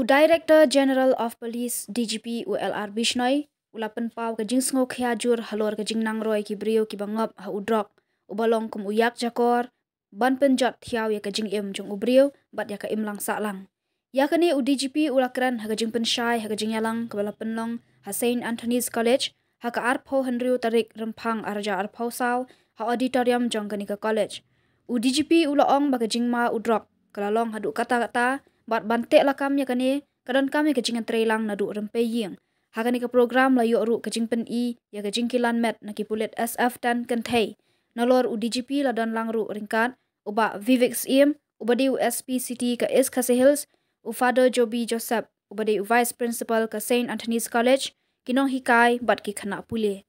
Director General of Police DGP ULR Bishnoi ulapan pau ka jing sngo khya jur halor ka jing nang roi ki brio ki bangap ha udrok ubalong kum uyak jakor ban penjot thiaw ya ka jing em jung ubrio bat ya ka im lang sa lang ya kani DGP ulakran ha ka jing penshai ha ka jing yalang ka balapan long ha Saint Anthony's College ha ka arpho henriu tarik rempang arja arpho saw ha auditorium jong kani ka college DGP ulaong ba ka jing ma udrok kalalong hadu kata-kata bat bante lakam ya kani kadon kami ka jing trailang nadu rempe ying hakani ka program la yo ru ka jing pen I ya ka jing kilan met na ki pulet SF dan Kynthei nalor DGP la don lang ru ringkat uba Vivix im uba di SPCT ka is Hills Father Joby Joseph uba di Vice Principal ka Saint Anthony's College kinong hikai bat ki khana pule.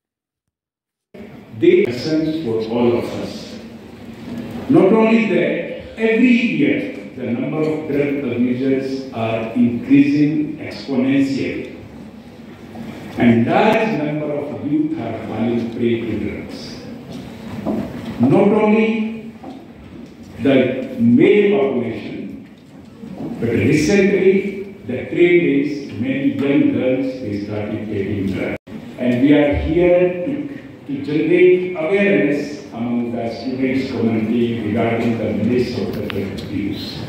The essence for all of us. Not only that, every year the number of drug abusers are increasing exponentially, and large number of youth are falling prey to drugs. Not only the male population, but recently the trend is many young girls they started taking drugs, and we are here to generate awareness among the students community regarding the menace of the drug abuse.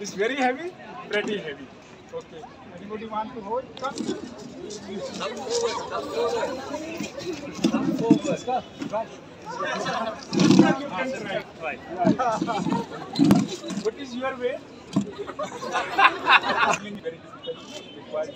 It's very heavy, pretty heavy. Okay. Anybody want to hold? Come. Come forward. Right. You can try. Right. What is your weight? Very difficult. Required.